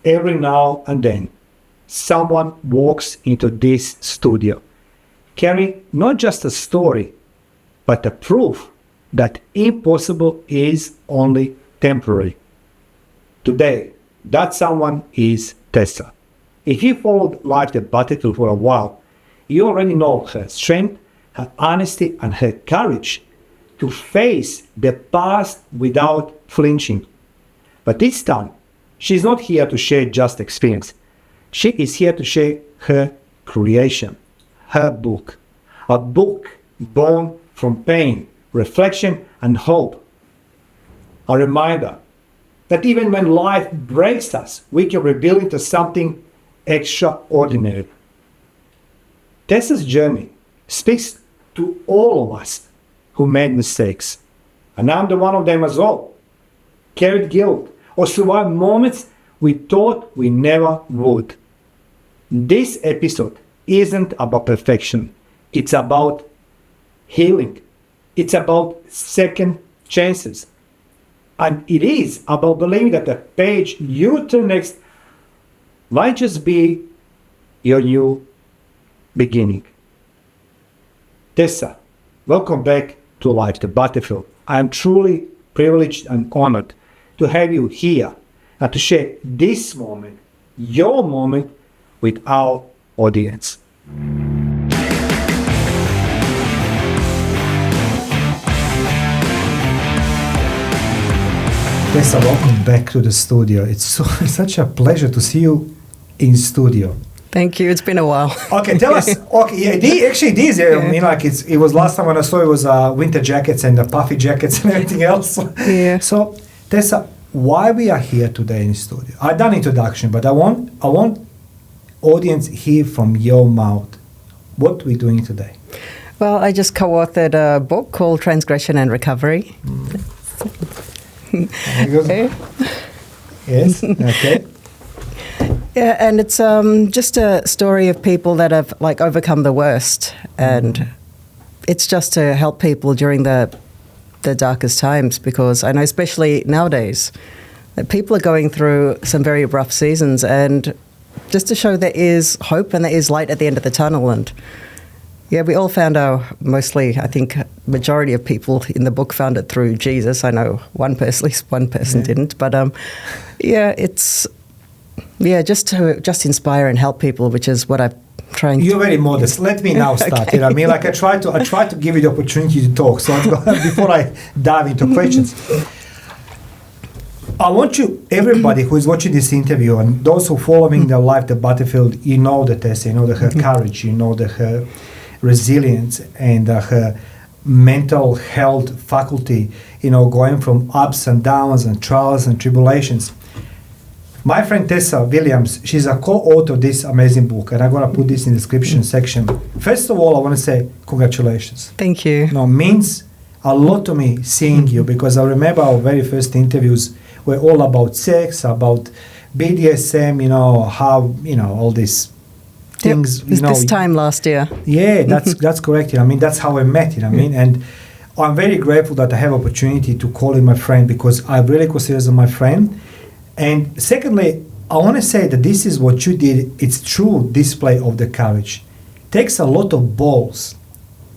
every now and then, someone walks into this studio, carrying not just a story, but the proof that impossible is only temporary. Today, that someone is Tessa. If you followed Life the Battlefield for a while, you already know her strength, her honesty, and her courage to face the past without flinching. But this time, she's not here to share just experience. She is here to share her creation, her book. A book born from pain, reflection, and hope. A reminder that even when life breaks us, we can rebuild into something extraordinary. Tessa's journey speaks to all of us who made mistakes. And I'm the one of them as well. Carried guilt or survived moments we thought we never would. This episode isn't about perfection. It's about healing. It's about second chances. And it is about believing that the page you turn next might just be your new beginning. Tessa, welcome back to Life the Battlefield. I am truly privileged and honored to have you here and to share this moment, your moment, with our audience. Tessa, welcome back to the studio. It's such a pleasure to see you in studio. Thank you. It's been a while. Okay, tell us. Okay, yeah, it is. Yeah. I mean, like it was last time when I saw it was winter jackets and the puffy jackets and everything else. Yeah. So, Tessa, why we are here today in studio? I've done introduction, but I want audience hear from your mouth what we're doing today. Well, I just co-authored a book called Transgression and Recovery. Okay. Yes. Okay. Yeah, and it's just a story of people that have overcome the worst, and it's just to help people during the darkest times, because I know especially nowadays that people are going through some very rough seasons, and just to show there is hope and there is light at the end of the tunnel. And yeah, we all found I think majority of people in the book found it through Jesus. I know one person didn't, but it's just to inspire and help people, which is what I'm trying to do. You're very modest. Let me now start. Okay. I mean, I try to give you the opportunity to talk. So before I dive into questions, I want everybody who is watching this interview and those who are following the Life the Battlefield, you know the Tessa, you know her courage, you know her resilience and her mental health faculty, going from ups and downs and trials and tribulations. My friend Tessa Williams, she's a co-author of this amazing book, and I'm going to put this in the description section. First of all, I want to say congratulations. Thank you. It means a lot to me seeing you, because I remember our very first interviews were all about sex, about BDSM, how, all these things. Yep. This time last year. Yeah, that's correct. That's how I met, and I'm very grateful that I have opportunity to call him my friend, because I really consider him my friend. And secondly, I want to say that this is what you did. It's true display of the courage. Takes a lot of balls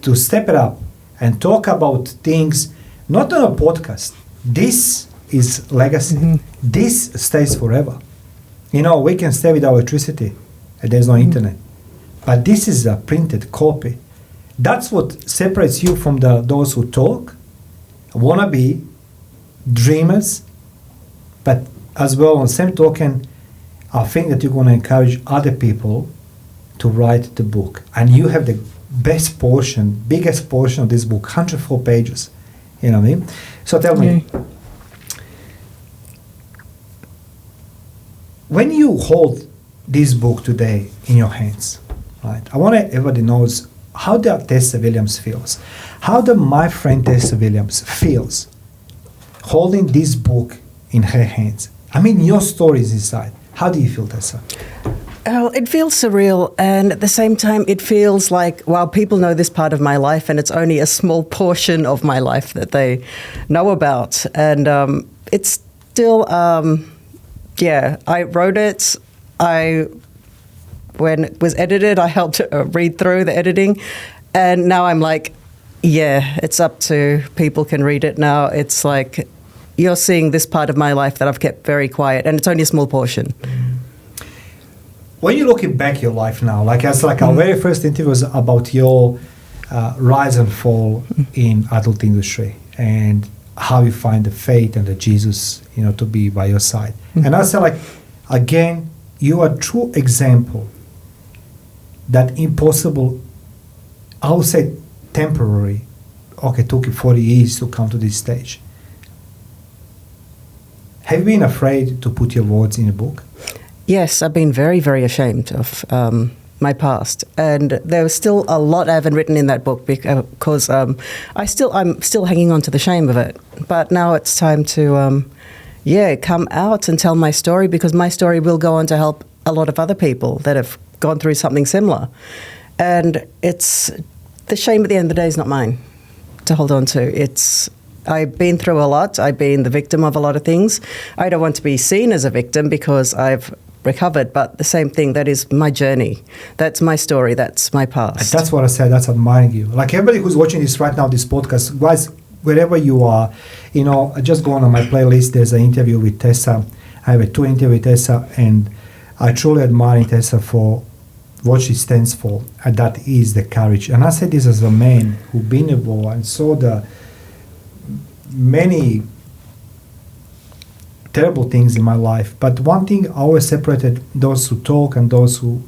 to step it up and talk about things, not on a podcast. This is legacy. Mm-hmm. This stays forever. We can stay with electricity, and there's no internet. But this is a printed copy. That's what separates you from those who talk, wannabe, dreamers, but as well, on the same token, I think that you're going to encourage other people to write the book. And you have the biggest portion of this book, 104 pages. You know what I mean? So tell me, when you hold this book today in your hands, right? I want everybody knows how the Tessa Williams feels. How my friend Tessa Williams feels holding this book in her hands. Your story is inside. How do you feel, Tessa? Well, it feels surreal, and at the same time, it feels like, wow, people know this part of my life, and it's only a small portion of my life that they know about. And it's still, yeah, I wrote it. When it was edited, I helped read through the editing. And now I'm like, yeah, it's up to people can read it now. It's like you're seeing this part of my life that I've kept very quiet, and it's only a small portion. When you're looking back your life now, like as like our very first interview was about your rise and fall in adult industry and how you find the faith and the Jesus, to be by your side. And I say, like, again, you are a true example that impossible, I would say temporary, okay, took you 40 years to come to this stage. Have you been afraid to put your words in a book? Yes, I've been very, very ashamed of my past, and there's still a lot I haven't written in that book because I'm still hanging on to the shame of it. But now it's time to, come out and tell my story, because my story will go on to help a lot of other people that have gone through something similar. And it's the shame at the end of the day is not mine to hold on to. I've been through a lot. I've been the victim of a lot of things. I don't want to be seen as a victim because I've recovered, but the same thing, that is my journey. That's my story. That's my past. That's what I said. That's admiring you. Like everybody who's watching this right now, this podcast, guys, wherever you are, just go on my playlist. There's an interview with Tessa. I have a 2 interview with Tessa, and I truly admire Tessa for what she stands for, and that is the courage. And I said this as a man who's been a war and saw the many terrible things in my life. But one thing I always separated those who talk and those who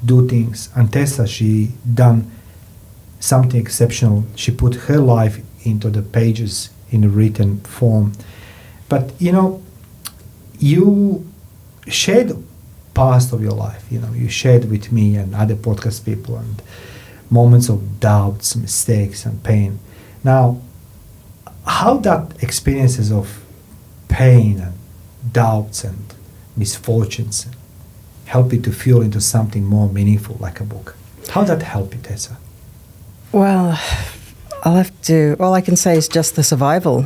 do things. And Tessa, she done something exceptional. She put her life into the pages in a written form. But you shared past of your life. You shared with me and other podcast people and moments of doubts, mistakes, and pain. Now, how that experiences of pain and doubts and misfortunes help you to feel into something more meaningful, like a book? How that help you, Tessa? Well, all I can say is just the survival.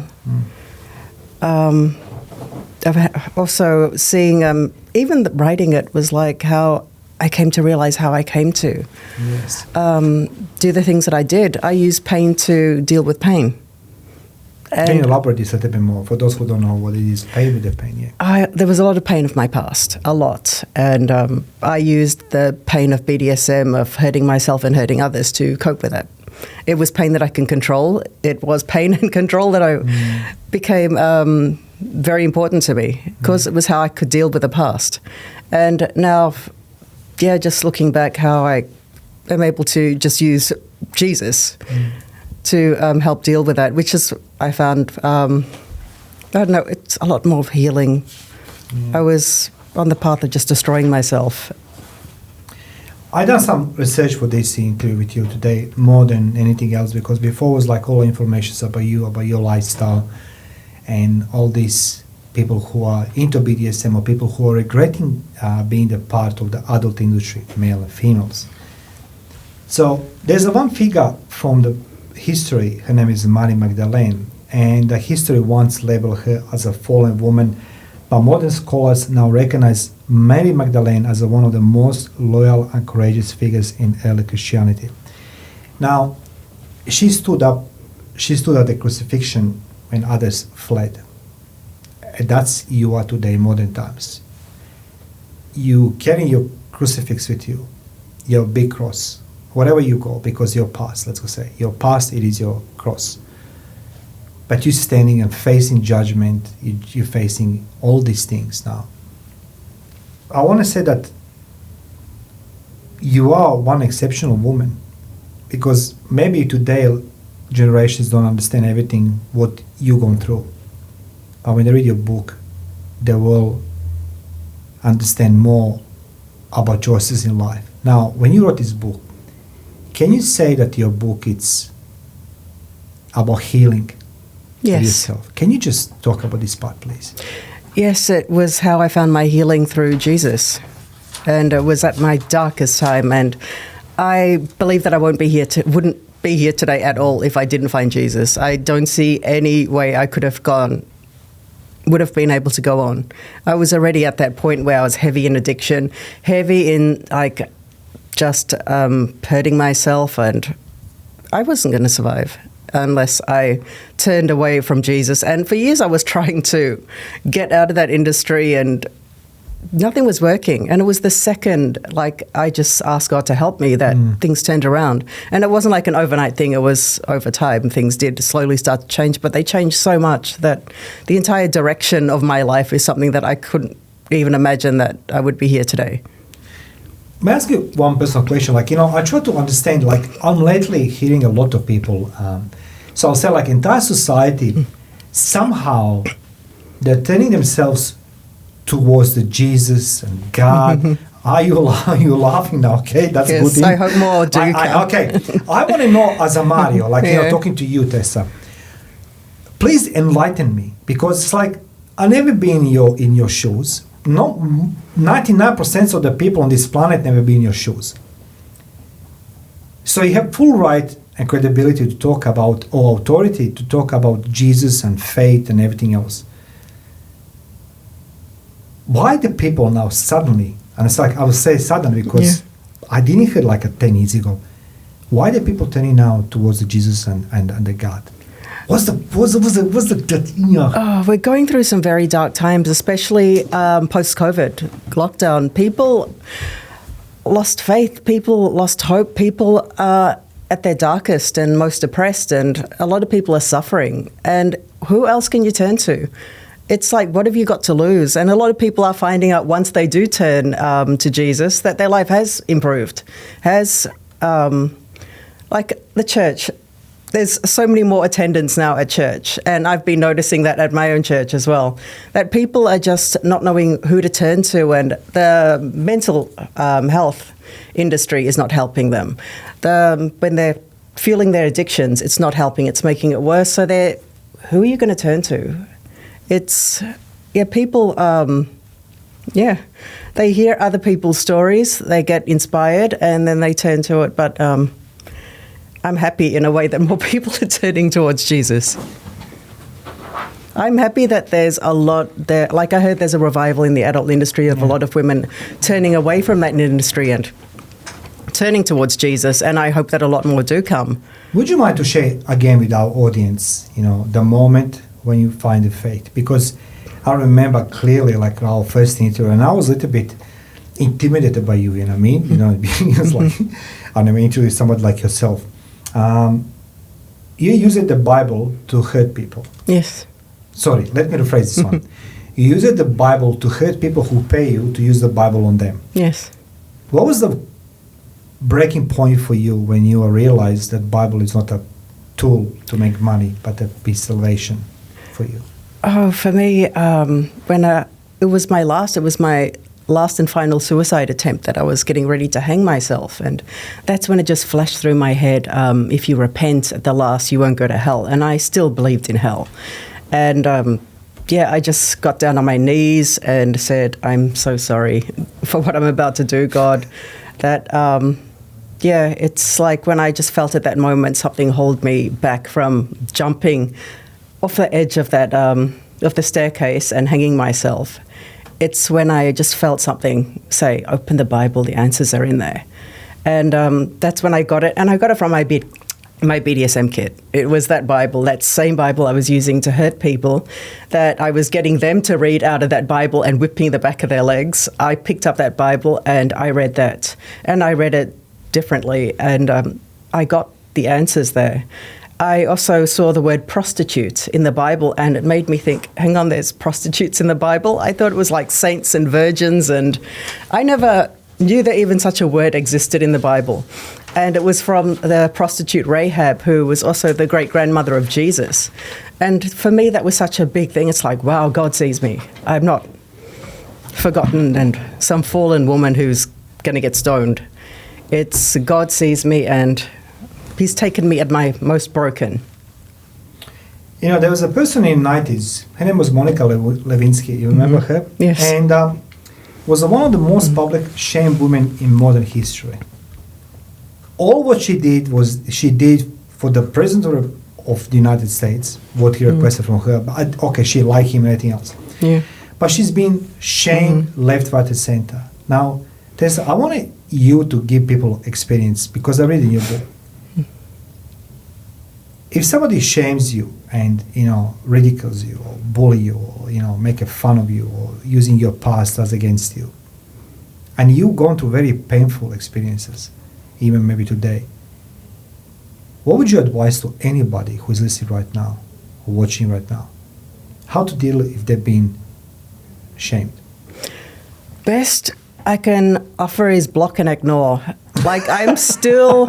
I've also seeing, even writing it was like how I came to realize how I came to do the things that I did. I used pain to deal with pain. Can you elaborate this a little bit more for those who don't know what it is, pain with the pain? Yeah. There was a lot of pain of my past, a lot. And I used the pain of BDSM, of hurting myself and hurting others, to cope with it. It was pain that I can control. It was pain and control that I became very important to me, because it was how I could deal with the past. And now, just looking back, how I am able to just use Jesus to help deal with that, which is, I found, I don't know, it's a lot more of healing. I was on the path of just destroying myself. I done some research for this interview with you today, more than anything else, because before it was like all information about you, about your lifestyle, and all these people who are into BDSM or people who are regretting being a part of the adult industry, male and females. So there's one figure from the history, her name is Mary Magdalene, and the history once labeled her as a fallen woman, but modern scholars now recognize Mary Magdalene as one of the most loyal and courageous figures in early Christianity. Now, she stood at the crucifixion when others fled. And that's you are today, modern times. You carry your crucifix with you, your big cross, wherever you go, because your past, let's go say, your past, it is your cross. But you're standing and facing judgment, you're facing all these things now. I want to say that you are one exceptional woman, because maybe today generations don't understand everything what you've gone through. But when they read your book, they will understand more about choices in life. Now, when you wrote this book, can you say that your book is about healing of yourself? Can you just talk about this part, please? Yes, it was how I found my healing through Jesus. And it was at my darkest time. And I believe that I wouldn't be here today at all if I didn't find Jesus. I don't see any way I could have gone would have been able to go on. I was already at that point where I was heavy in addiction, heavy in like just hurting myself, and I wasn't going to survive unless I turned away from Jesus. And for years I was trying to get out of that industry and nothing was working. And it was the second, like, I just asked God to help me that things turned around. And it wasn't like an overnight thing. It was over time. Things did slowly start to change, but they changed so much that the entire direction of my life is something that I couldn't even imagine that I would be here today. May I ask you one personal question? Like, I try to understand, like, I'm lately hearing a lot of people, so I'll say, like, entire society, somehow they're turning themselves towards the Jesus and God. Are you laughing now? Okay, that's yes, good thing. I hope more do come. Okay, I want to know, as a Mario, like, talking to you, Tessa, please enlighten me, because it's like, I've never been in your shoes. No, 99% of the people on this planet never been in your shoes. So you have full right and credibility to talk about, or authority to talk about Jesus and faith and everything else. Why the people now suddenly, and it's like, I would say suddenly because I didn't hear like 10 years ago, why the people turning now towards the Jesus and the God? What's the we're going through some very dark times, especially post-COVID lockdown. People lost faith, people lost hope, people are at their darkest and most depressed, and a lot of people are suffering. And who else can you turn to? It's like, what have you got to lose? And a lot of people are finding out once they do turn to Jesus that their life has improved, like the church. There's so many more attendants now at church, and I've been noticing that at my own church as well, that people are just not knowing who to turn to, and the mental health industry is not helping them. When they're feeling their addictions, it's not helping, it's making it worse. So who are you going to turn to? It's, people, they hear other people's stories, they get inspired, and then they turn to it, but I'm happy in a way that more people are turning towards Jesus. I'm happy that there's a lot there. Like, I heard there's a revival in the adult industry of a lot of women turning away from that industry and turning towards Jesus, and I hope that a lot more do come. Would you mind to share again with our audience, the moment when you find the faith? Because I remember clearly, like, our first interview, and I was a little bit intimidated by you, I mean? It's like, and I'm interviewing someone like yourself. You use the Bible to hurt people. Yes. Sorry, let me rephrase this one. You use the Bible to hurt people who pay you to use the Bible on them. Yes. What was the breaking point for you when you realized that Bible is not a tool to make money, but a be salvation for you? Oh, for me, it was my last and final suicide attempt that I was getting ready to hang myself. And that's when it just flashed through my head, if you repent at the last, you won't go to hell. And I still believed in hell. And I just got down on my knees and said, I'm so sorry for what I'm about to do, God. That, it's like when I just felt at that moment something hold me back from jumping off the edge of that of the staircase and hanging myself. It's when I just felt something say, open the Bible, the answers are in there. And that's when I got it. And I got it from my BDSM kit. It was that Bible, that same Bible I was using to hurt people, that I was getting them to read out of that Bible and whipping the back of their legs. I picked up that Bible and I read that. And I read it differently. And I got the answers there. I also saw the word prostitute in the Bible, and it made me think, hang on, there's prostitutes in the Bible? I thought it was like saints and virgins, and I never knew that even such a word existed in the Bible. And it was from the prostitute Rahab, who was also the great-grandmother of Jesus. And for me, that was such a big thing. It's like, wow, God sees me. I'm not forgotten and some fallen woman who's going to get stoned. It's God sees me, and He's taken me at my most broken. There was a person in the 90s. Her name was Monica Lewinsky. You remember her? Yes. And was one of the most public shamed women in modern history. All what she did for the president of the United States, what he requested from her. But okay, she liked him and everything else. Yeah. But she's been shamed left, right, and center. Now, Tessa, I want you to give people experience because I read in your book. If somebody shames you and ridicules you or bully you or make a fun of you or using your past as against you, and you've gone through very painful experiences, even maybe today, what would you advise to anybody who is listening right now or watching right now? How to deal if they've been shamed? Best I can offer is block and ignore. Like, I'm still,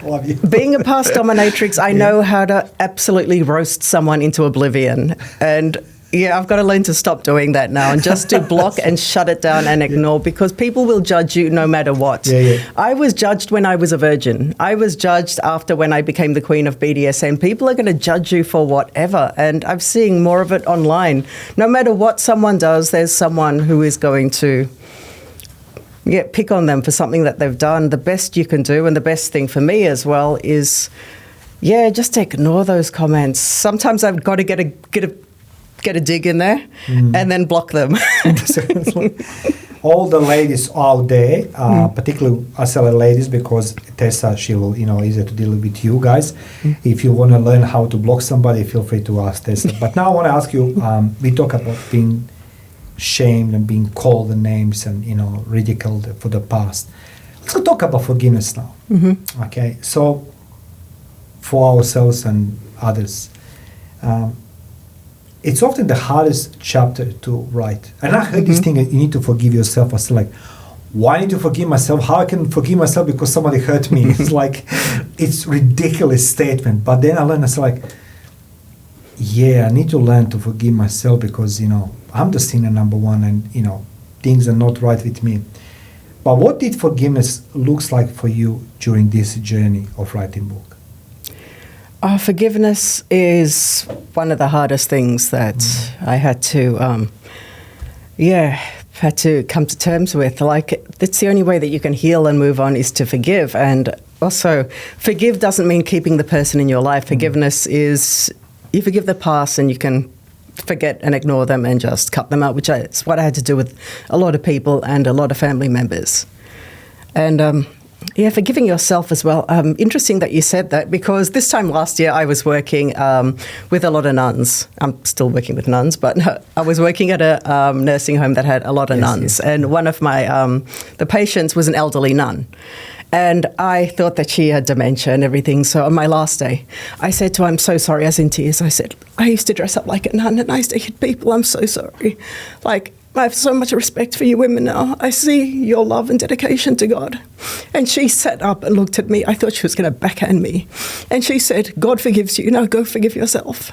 Love you. being a past dominatrix, I know how to absolutely roast someone into oblivion. And yeah, I've got to learn to stop doing that now and just to block and shut it down and ignore because people will judge you no matter what. I was judged when I was a virgin. I was judged after when I became the queen of BDSM. People are going to judge you for whatever. And I'm seeing more of it online. No matter what someone does, there's someone who is going to pick on them for something that they've done. The best you can do, and the best thing for me as well, is just ignore those comments. Sometimes I've got to get a dig in there and then block them. All the ladies out there, particularly I say ladies because Tessa, she will, easier to deal with you guys. If you want to learn how to block somebody, feel free to ask Tessa. But now I want to ask you, we talk about being shamed and being called the names and ridiculed for the past. Let's go talk about forgiveness now. Okay, so for ourselves and others, it's often the hardest chapter to write. And I heard this thing that you need to forgive yourself. I was like, why I need to forgive myself? How I can forgive myself because somebody hurt me? It's like, it's ridiculous statement. But then I learned, I was like, I need to learn to forgive myself because, I'm the sinner number one and, things are not right with me. But what did forgiveness looks like for you during this journey of writing book? Forgiveness is one of the hardest things that I had to, had to come to terms with. Like, that's the only way that you can heal and move on is to forgive. And also, forgive doesn't mean keeping the person in your life. Forgiveness is you forgive the past and you can forget and ignore them and just cut them out, which is what I had to do with a lot of people and a lot of family members. And forgiving yourself as well. Interesting that you said that because this time last year I was working with a lot of nuns. I'm still working with nuns, but I was working at a nursing home that had a lot of nuns. And one of my the patients was an elderly nun. And I thought that she had dementia and everything. So on my last day, I said to her, I'm so sorry. I was in tears. I said, I used to dress up like a nun and I used to hit people. I'm so sorry. Like, I have so much respect for you women now. I see your love and dedication to God. And she sat up and looked at me. I thought she was going to backhand me. And she said, God forgives you. Now go forgive yourself.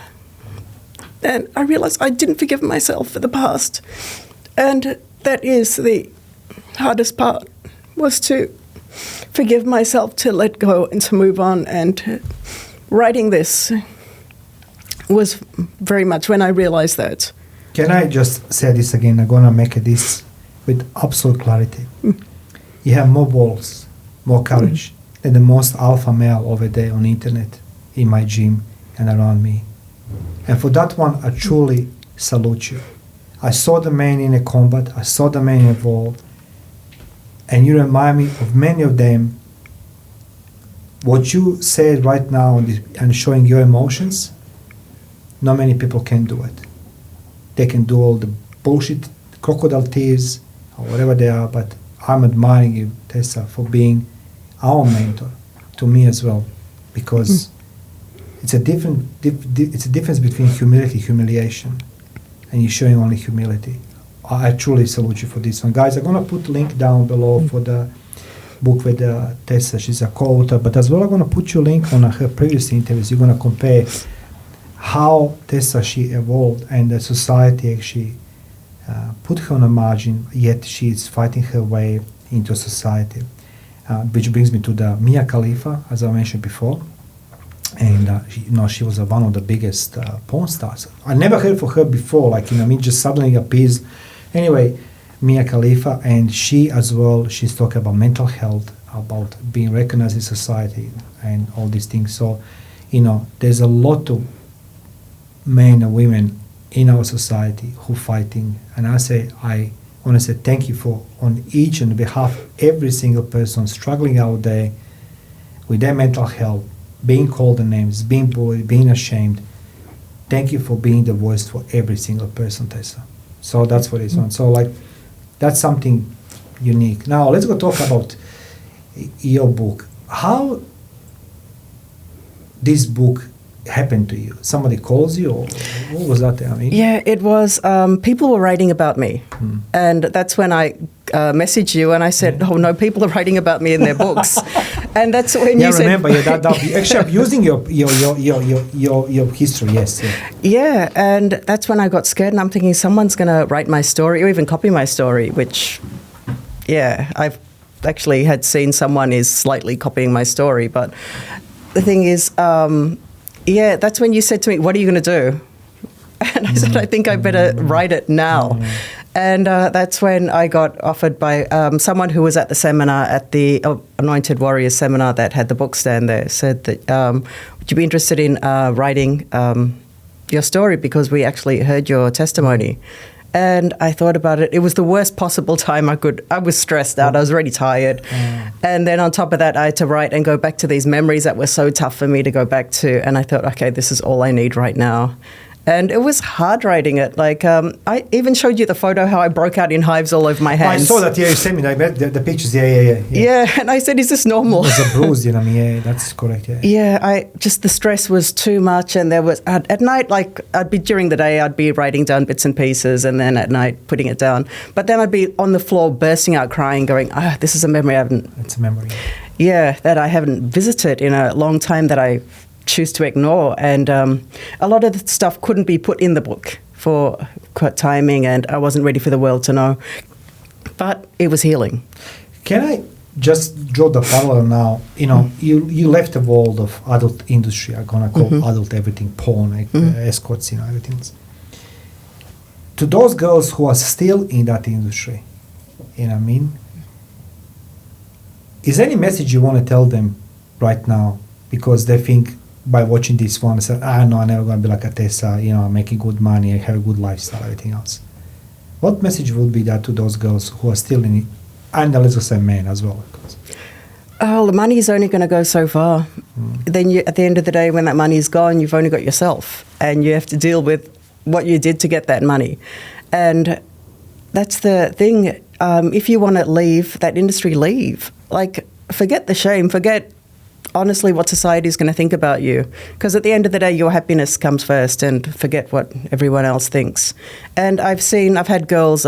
And I realized I didn't forgive myself for the past. And that is the hardest part, was to forgive myself, to let go and to move on. And writing this was very much when I realized that. Can I just say this again? I'm going to make this with absolute clarity. You have more balls, more courage than the most alpha male over there on the internet, in my gym and around me. And for that one, I truly salute you. I saw the man in a combat. I saw the man involved. And you remind me of many of them. What you said right now and showing your emotions, not many people can do it. They can do all the bullshit, crocodile tears, or whatever they are, but I'm admiring you, Tessa, for being our mentor, to me as well, because it's a difference between humiliation, and you're showing only humility. I truly salute you for this one. Guys, I'm going to put a link down below for the book with Tessa. She's a co-author, but as well I'm going to put you a link on her previous interviews. You're going to compare how Tessa, she evolved and the society actually put her on a margin, yet she is fighting her way into society. Which brings me to the Mia Khalifa, as I mentioned before. And she was one of the biggest porn stars. I never heard from her before, just suddenly appears. Anyway, Mia Khalifa, and she as well, she's talking about mental health, about being recognized in society and all these things. So there's a lot of men and women in our society who fighting, and I want to say thank you for on each and behalf of every single person struggling out there with their mental health, being called names, being bullied, being ashamed. Thank you for being the voice for every single person, Tessa. So that's what it's on. So that's something unique. Now let's go talk about your book. How this book happened to you? Somebody calls you, or what was that? I mean, yeah, it was. People were writing about me, and that's when I messaged you and I said, "Oh no, people are writing about me in their books," and that's when you said, remember, actually, I'm using your history. Yes. Yeah, and that's when I got scared, and I'm thinking someone's going to write my story or even copy my story, which, yeah, I've actually had seen someone is slightly copying my story, but the thing is. Yeah, that's when you said to me, what are you going to do? And I said, I think I better write it now. And that's when I got offered by someone who was at the seminar, at the Anointed Warriors seminar that had the book stand there, said that, would you be interested in writing your story, because we actually heard your testimony. And I thought about it. It was the worst possible time I was stressed out. I was already tired. And then on top of that, I had to write and go back to these memories that were so tough for me to go back to. And I thought, okay, this is all I need right now. And it was hard writing it. Like, I even showed you the photo how I broke out in hives all over my hands. I saw that, yeah, you sent me the pictures, yeah. Yeah, and I said, is this normal? It was a bruise, yeah, that's correct, yeah. Yeah, the stress was too much, and there was, at night, like, during the day, I'd be writing down bits and pieces, and then at night, putting it down. But then I'd be on the floor, bursting out crying, going, this is a memory I haven't... It's a memory. Yeah, that I haven't visited in a long time, that I choose to ignore, and a lot of the stuff couldn't be put in the book for timing, and I wasn't ready for the world to know, but it was healing. Can I just draw the parallel now? You left the world of adult industry. I'm gonna call adult everything, porn, escorts, everything. To those girls who are still in that industry, what I mean, is there any message you want to tell them right now, because they think by watching this one, say, no, I'm never going to be like a Tessa, I'm making good money, I have a good lifestyle, everything else. What message would be that to those girls who are still in it, and let's just say men as well, of course? Oh, the money is only going to go so far. Then at the end of the day, when that money is gone, you've only got yourself, and you have to deal with what you did to get that money. And that's the thing. If you want to leave that industry, leave. Like, forget the shame, forget honestly what society is going to think about you, because at the end of the day your happiness comes first, and forget what everyone else thinks. And I've had girls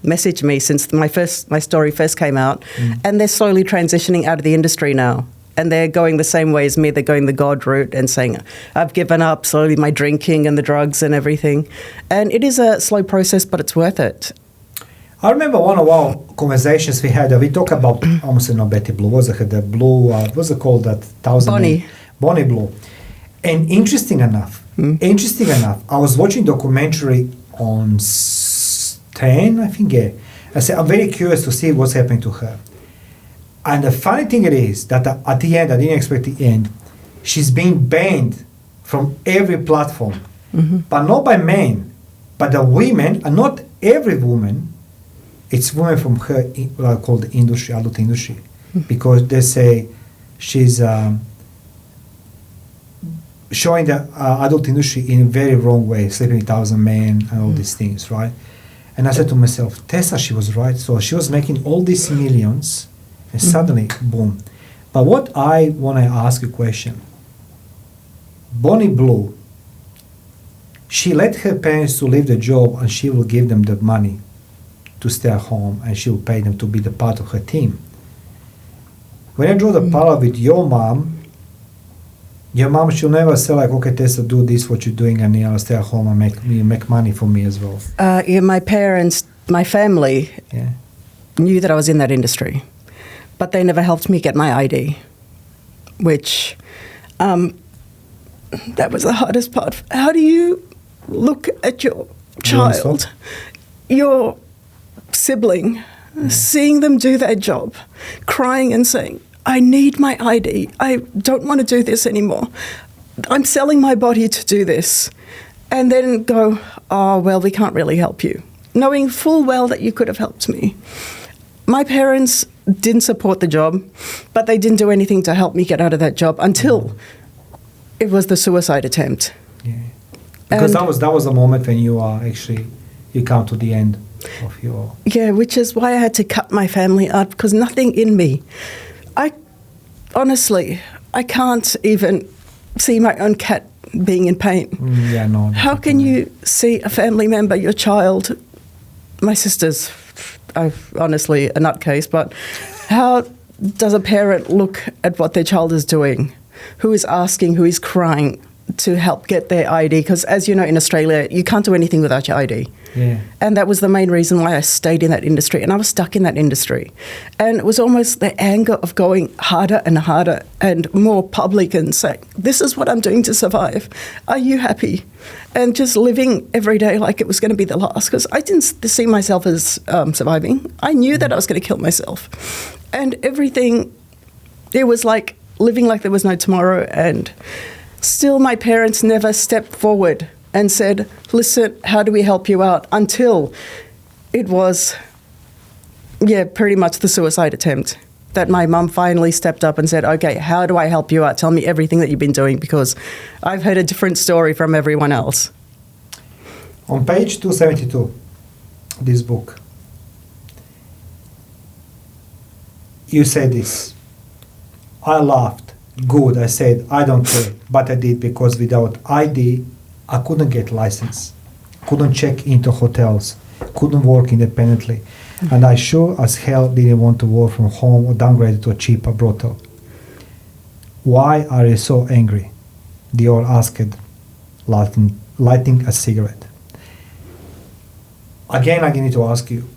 message me since my story first came out, and they're slowly transitioning out of the industry now, and they're going the same way as me. They're going the God route and saying, I've given up slowly my drinking and the drugs and everything. And it is a slow process, but it's worth it. I remember one of our conversations we had. We talked about almost Betty Blue. Was it the blue? What was it called? That Bonnie Blue. And interesting enough, I was watching documentary on 10, I think. Yeah. I said I'm very curious to see what's happening to her. And the funny thing it is that at the end, I didn't expect the end. She's being banned from every platform, but not by men, but the women, and not every woman. It's women from her, what I call the industry, adult industry, because they say she's showing the adult industry in a very wrong way, sleeping with 1,000 men and all these things, right? And I said to myself, Tessa, she was right. So she was making all these millions, and suddenly, boom. But what I want to ask you a question. Bonnie Blue, she let her parents to leave the job, and she will give them the money to stay at home, and she will pay them to be the part of her team. When I draw the parallel with your mom she'll never say like, okay, Tessa, do this, what you're doing, and I'll stay at home and make money for me as well. My parents, my family knew that I was in that industry, but they never helped me get my ID, which that was the hardest part. How do you look at your child, your sibling, seeing them do their job, crying and saying, I need my ID, I don't want to do this anymore. I'm selling my body to do this. And then go, oh, well, we can't really help you, knowing full well that you could have helped me. My parents didn't support the job, but they didn't do anything to help me get out of that job until it was the suicide attempt. Yeah. Because And- that was a moment when you come to the end of your... Yeah, which is why I had to cut my family out, because nothing in me. Honestly, I can't even see my own cat being in pain. Yeah, no. How can you see a family member, your child, my sister's honestly a nutcase, but how does a parent look at what their child is doing, who is asking, who is crying to help get their ID? Because as you know, in Australia, you can't do anything without your ID. Yeah. And that was the main reason why I stayed in that industry. And I was stuck in that industry. And it was almost the anger of going harder and harder and more public and saying, this is what I'm doing to survive. Are you happy? And just living every day like it was going to be the last. Because I didn't see myself as surviving. I knew that I was going to kill myself. And everything, it was like living like there was no tomorrow. And still my parents never stepped forward and said, listen, how do we help you out? Until it was, pretty much the suicide attempt that my mum finally stepped up and said, okay, how do I help you out? Tell me everything that you've been doing, because I've heard a different story from everyone else. On page 272, this book, you said this. I laughed. Good, I said, I don't care. But I did, because without ID, I couldn't get license, couldn't check into hotels, couldn't work independently. And I sure as hell didn't want to work from home or downgrade to a cheaper brothel. Why are you so angry? Dior asked, lighting a cigarette. Again, I need to ask you,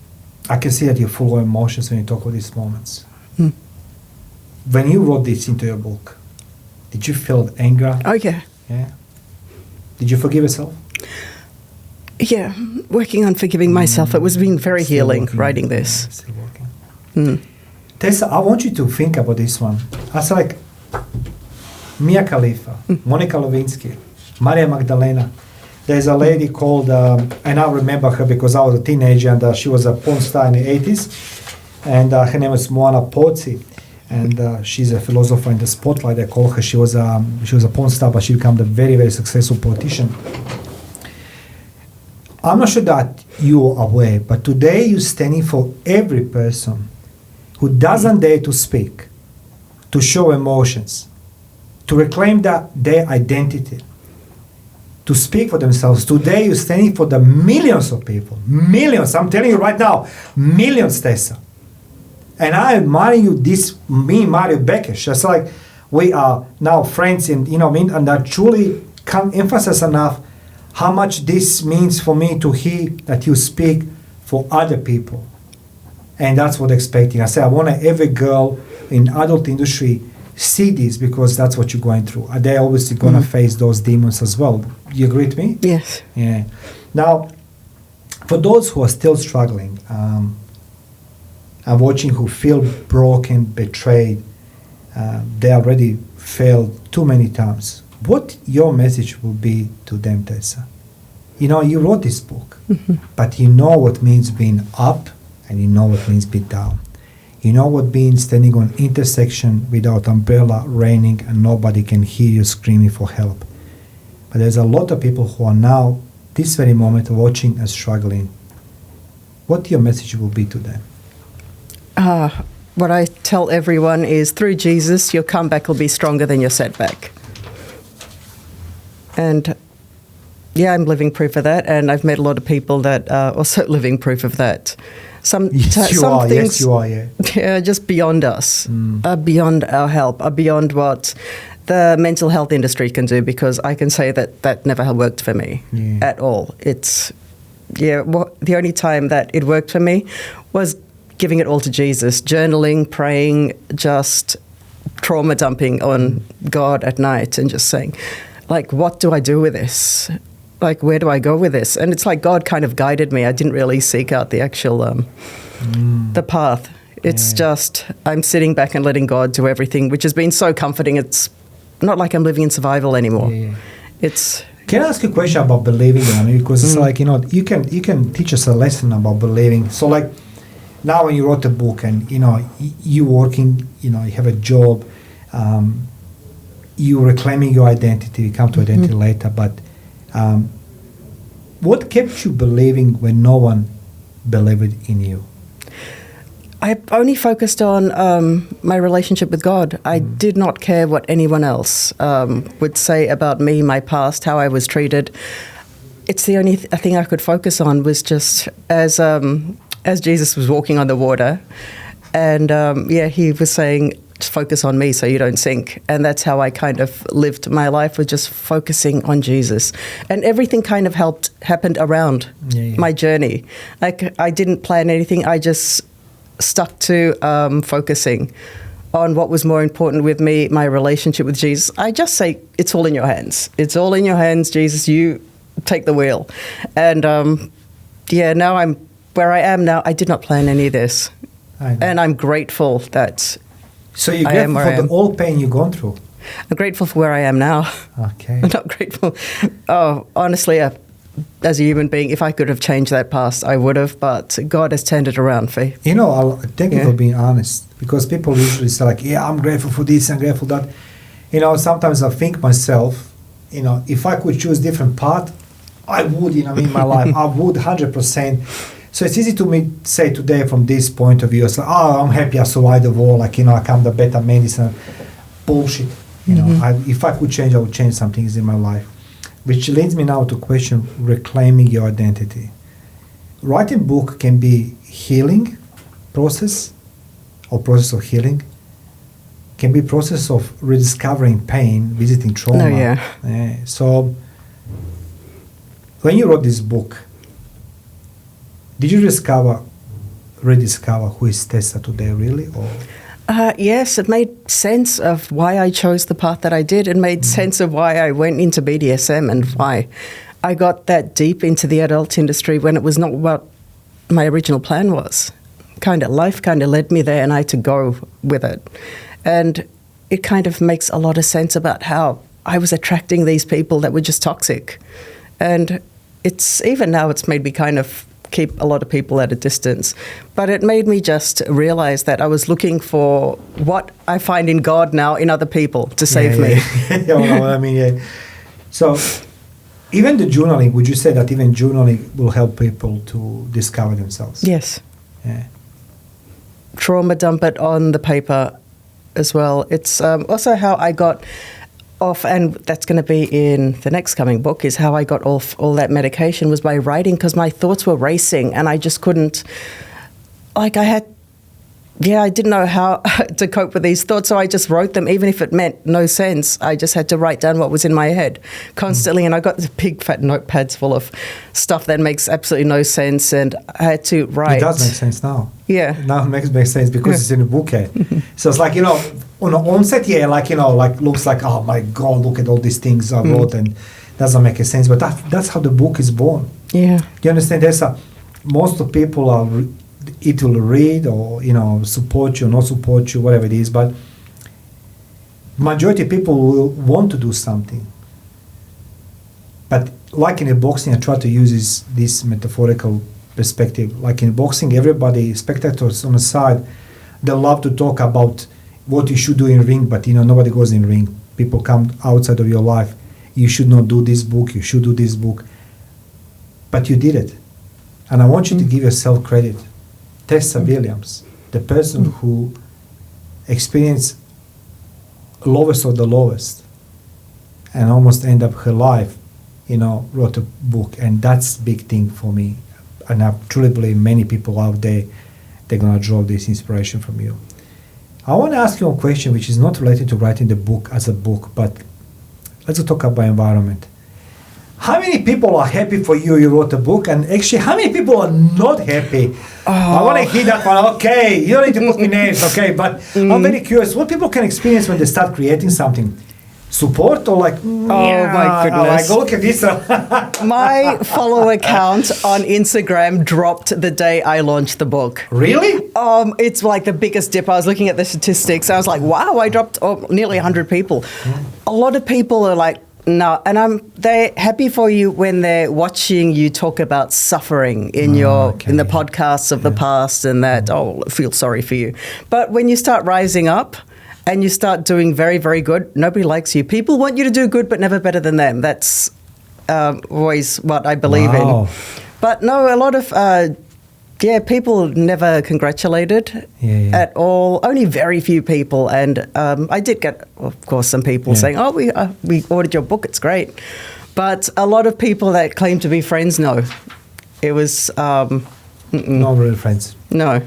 I can see that you're full of emotions when you talk about these moments. When you wrote this into your book, did you feel anger? Oh, yeah. Yeah. Did you forgive yourself? Yeah, working on forgiving myself. It was been very Still healing working. writing this. Still working. Tessa, I want you to think about this one. I was like Mia Khalifa, Monica Lewinsky, Maria Magdalena. There's a lady called, and I remember her because I was a teenager, and she was a porn star in the 80s. And her name was Moana Pozzi. And she's a philosopher in the spotlight. They call her. She was a porn star, but she became a very, very successful politician. I'm not sure that you're aware, but today you're standing for every person who doesn't dare to speak, to show emotions, to reclaim their identity, to speak for themselves. Today you're standing for the millions of people. Millions. I'm telling you right now, millions, Tessa. And I admire you, me, Mario Bekes. Just like we are now friends, and and I truly can't emphasize enough how much this means for me to hear that you speak for other people. And that's what I'm expecting. I say I want every girl in adult industry see this, because that's what you're going through. They're obviously going to face those demons as well. You agree with me? Yes. Yeah. Now, for those who are still struggling, and watching, who feel broken, betrayed, they already failed too many times, what your message will be to them, Tessa? You wrote this book, but you know what means being up, and you know what means being down. You know what means standing on intersection without umbrella, raining, and nobody can hear you screaming for help. But there's a lot of people who are now, this very moment, watching and struggling. What your message will be to them? What I tell everyone is, through Jesus, your comeback will be stronger than your setback. And I'm living proof of that, and I've met a lot of people that are also living proof of that. Some things, Yes, you are, yeah. Yeah, just beyond us, are beyond our help, are beyond what the mental health industry can do, because I can say that never worked for me at all. It's, the only time that it worked for me was giving it all to Jesus, journaling, praying, just trauma dumping on God at night, and just saying, like, what do I do with this? Like, where do I go with this? And it's like God kind of guided me. I didn't really seek out the actual, the path. It's just, I'm sitting back and letting God do everything, which has been so comforting. It's not like I'm living in survival anymore. Yeah. It's... Can I ask you a question about believing? Because it's like, you can teach us a lesson about believing. So like now when you wrote a book and, you working, you have a job, you reclaiming your identity, we come to identity later, but what kept you believing when no one believed in you? I only focused on my relationship with God. I did not care what anyone else would say about me, my past, how I was treated. It's the only thing I could focus on was just as Jesus was walking on the water, and he was saying, just focus on me so you don't sink. And that's how I kind of lived my life, was just focusing on Jesus. And everything kind of happened around my journey. Like I didn't plan anything. I just stuck to focusing on what was more important with me, my relationship with Jesus. I just say, it's all in your hands. It's all in your hands, Jesus. You take the wheel. And now I'm where I am now. I did not plan any of this. And I'm grateful that So you're grateful for the all pain you've gone through? I'm grateful for where I am now. Okay. I'm not grateful. Oh, honestly, as a human being, if I could have changed that past, I would have, but God has turned it around for you. I'll thank you for being honest, because people usually say like, I'm grateful for this, I'm grateful for that. Sometimes I think myself, if I could choose different path, I would, in my life, I would 100%. So it's easy to me say today from this point of view, it's like, I'm happy I survived the war, like, I come the better medicine. Bullshit. If I could change, I would change some things in my life. Which leads me now to question reclaiming your identity. Writing book can be healing process or process of healing. Can be process of rediscovering pain, visiting trauma. Oh, yeah. So when you wrote this book, did you rediscover who is Tessa today really? Or? Yes, it made sense of why I chose the path that I did. It made sense of why I went into BDSM and why I got that deep into the adult industry when it was not what my original plan was. Life kind of led me there and I had to go with it. And it kind of makes a lot of sense about how I was attracting these people that were just toxic. And even now it's made me kind of keep a lot of people at a distance. But it made me just realize that I was looking for what I find in God now in other people to save me. So even the journaling, would you say that even journaling will help people to discover themselves? Yes. Yeah. Trauma dump it on the paper as well. It's also how I got off, and that's going to be in the next coming book, is how I got off all that medication was by writing, because my thoughts were racing and I just couldn't, I didn't know how to cope with these thoughts, so I just wrote them, even if it meant no sense. I just had to write down what was in my head constantly, and I got these big fat notepads full of stuff that makes absolutely no sense, and I had to write. It does make sense now. Yeah. Now it makes sense because it's in a book. So it's like, on the onset, looks like, oh my God, look at all these things I wrote, and doesn't make a sense. But that's how the book is born. Yeah. You understand? Most of people are it will read or support you or not support you, whatever it is, but majority of people will want to do something. But like in boxing, I try to use this metaphorical perspective. Like in boxing, everybody, spectators on the side, they love to talk about what you should do in ring, but nobody goes in ring. People come outside of your life. You should not do this book, you should do this book. But you did it. And I want you to give yourself credit. Tessa Williams, the person who experienced lowest of the lowest and almost end up her life, wrote a book, and that's a big thing for me. And I truly believe many people out there, they're going to draw this inspiration from you. I want to ask you a question which is not related to writing the book as a book, but let's talk about environment. How many people are happy for you wrote a book, and actually how many people are not happy? I want to hear that one. Okay, you don't need to put me names, okay, but I'm very curious what people can experience when they start creating something. support or like, my goodness. like, look at this. My follower count on Instagram dropped the day I launched the book. Really? It's like the biggest dip. I was looking at the statistics. I was like, wow, I dropped nearly 100 people. A lot of people are like, no, and they're happy for you when they're watching you talk about suffering in in the podcasts of the past, and that, I feel sorry for you. But when you start rising up and you start doing very, very good, nobody likes you. People want you to do good, but never better than them. That's always what I believe in. But no, a lot of people never congratulated at all. Only very few people, and I did get, of course, some people saying, "Oh, we ordered your book; it's great." But a lot of people that claim to be friends, no, it was not real friends. No.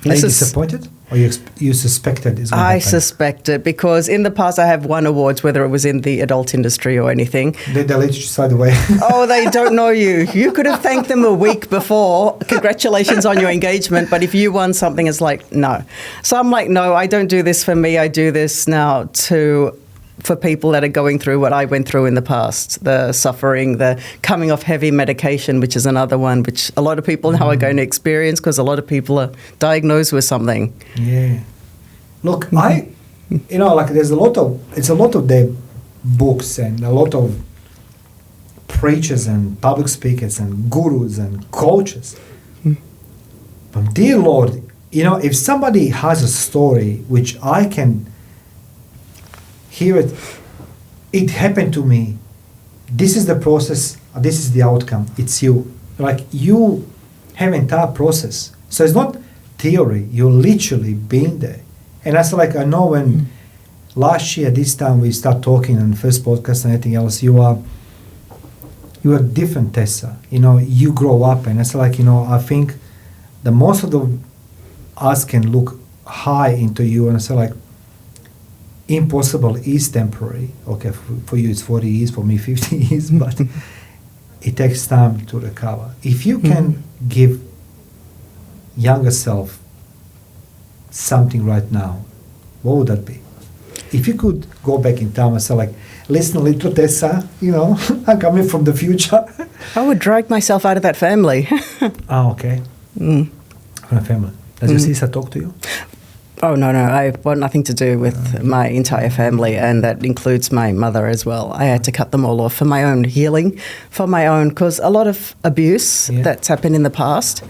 Are you disappointed? Or you suspected is what I happened? suspected, because in the past I have won awards, whether it was in the adult industry or anything. They let you slide away. Oh, they don't know you. You could have thanked them a week before. Congratulations on your engagement. But if you won something, it's like, no. So I'm like, no, I don't do this for me. I do this now for people that are going through what I went through in the past, the suffering, the coming off heavy medication, which is another one, which a lot of people now are going to experience, because a lot of people are diagnosed with something. Yeah. Look, there's a lot of the books and a lot of preachers and public speakers and gurus and coaches. But dear Lord, if somebody has a story which I can hear it happened to me, this is the process, this is the outcome, it's you. Like, you have entire process. So it's not theory, you're literally being there. And that's like, I know when last year, this time we start talking on the first podcast and anything else, you are different, Tessa. You grow up, and it's like, I think the most of us can look high into you, and it's like, impossible is temporary. Okay, for you it's 40 years, for me 50 years, but it takes time to recover. If you can give younger self something right now, what would that be? If you could go back in time and say, like, listen, little Tessa, I'm coming from the future. I would drag myself out of that family. Okay. From a family. Does your sister talk to you? Oh, no, I want nothing to do with my entire family, and that includes my mother as well. I had to cut them all off for my own healing, because a lot of abuse that's happened in the past,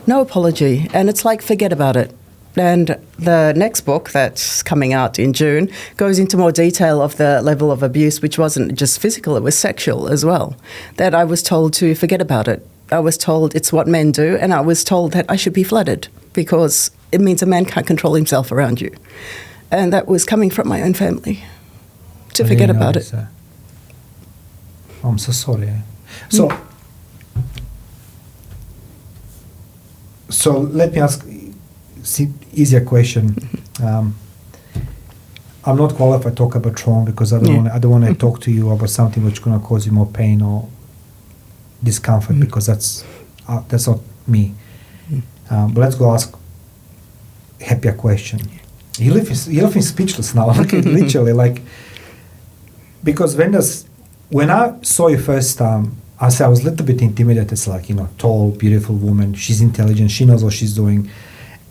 no apology, and it's like, forget about it. And the next book that's coming out in June goes into more detail of the level of abuse, which wasn't just physical, it was sexual as well, that I was told to forget about it. I was told it's what men do, and I was told that I should be flattered, because it means a man can't control himself around you. And that was coming from my own family. To forget about it. I'm so sorry. So let me ask easier question. I'm not qualified to talk about trauma, because I don't want to talk to you about something which is going to cause you more pain or discomfort, because that's not me. But let's go ask happier question. You leave me speechless now. Literally, because when I saw you first time, I was a little bit intimidated. It's like, tall, beautiful woman. She's intelligent. She knows what she's doing.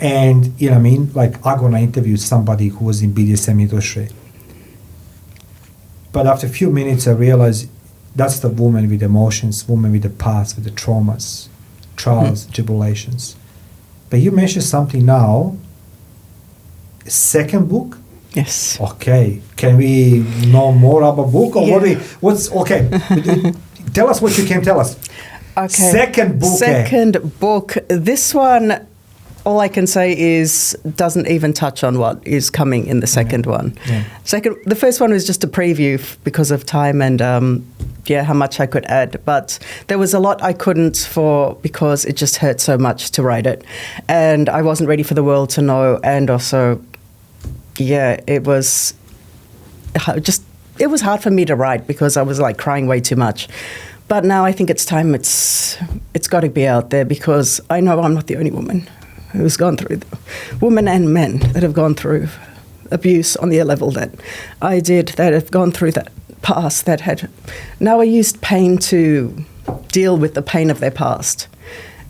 And, you know what I mean? Like, I'm going to interview somebody who was in BDSM industry. But after a few minutes, I realized that's the woman with emotions, woman with the past, with the traumas, trials, tribulations. But you mentioned something now. Second book? Yes. Okay. Can we know more about book? Or what's okay? Tell us what you can tell us. Okay. Second book. Second book. This one, all I can say is doesn't even touch on what is coming in the second one. Yeah. The first one was just a preview because of time and how much I could add. But there was a lot I couldn't because it just hurt so much to write it. And I wasn't ready for the world to know. And also, it was hard for me to write because I was like crying way too much. But now I think it's time. It's got to be out there because I know I'm not the only woman who's gone through, women and men that have gone through abuse on the level that I did, that have gone through that past, that had... Now I used pain to deal with the pain of their past.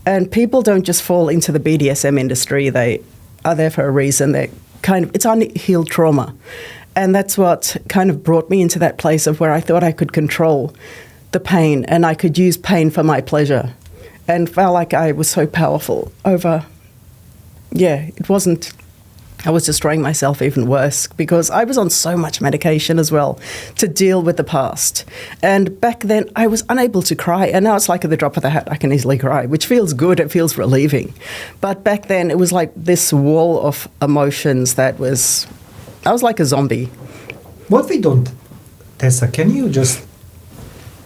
And people don't just fall into the BDSM industry. They are there for a reason. They it's unhealed trauma. And that's what kind of brought me into that place of where I thought I could control the pain and I could use pain for my pleasure, and felt like I was so powerful over... Yeah, it wasn't... I was destroying myself even worse because I was on so much medication as well to deal with the past. And back then I was unable to cry, and now it's like at the drop of the hat I can easily cry, which feels good, it feels relieving. But back then it was like this wall of emotions that was... I was like a zombie. What we don't... Tessa, can you just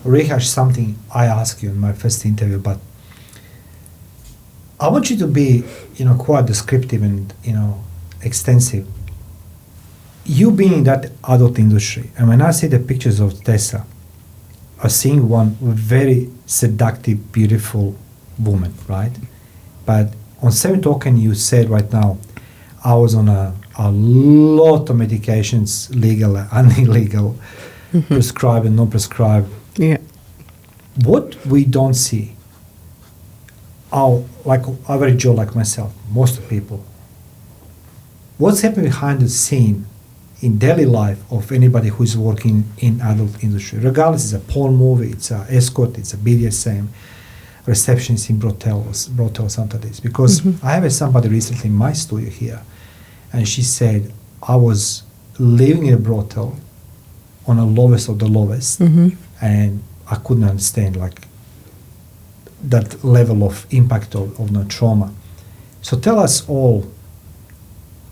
rehash something I asked you in my first interview, but I want you to be, quite descriptive and, extensive. You being in that adult industry, and when I see the pictures of Tessa, I'm seeing one very seductive, beautiful woman, right? But on same token, you said right now, I was on a lot of medications, legal and illegal, prescribed and non-prescribed. Yeah. What we don't see, like average Joe like myself, most people, what's happening behind the scene in daily life of anybody who is working in adult industry, regardless it's a porn movie, it's a escort, it's a BDSM, receptionist in brotels, something like this. Because I have somebody recently in my studio here, and she said, I was living in a brothel on the lowest of the lowest, and I couldn't understand like that level of impact of the trauma. So tell us all,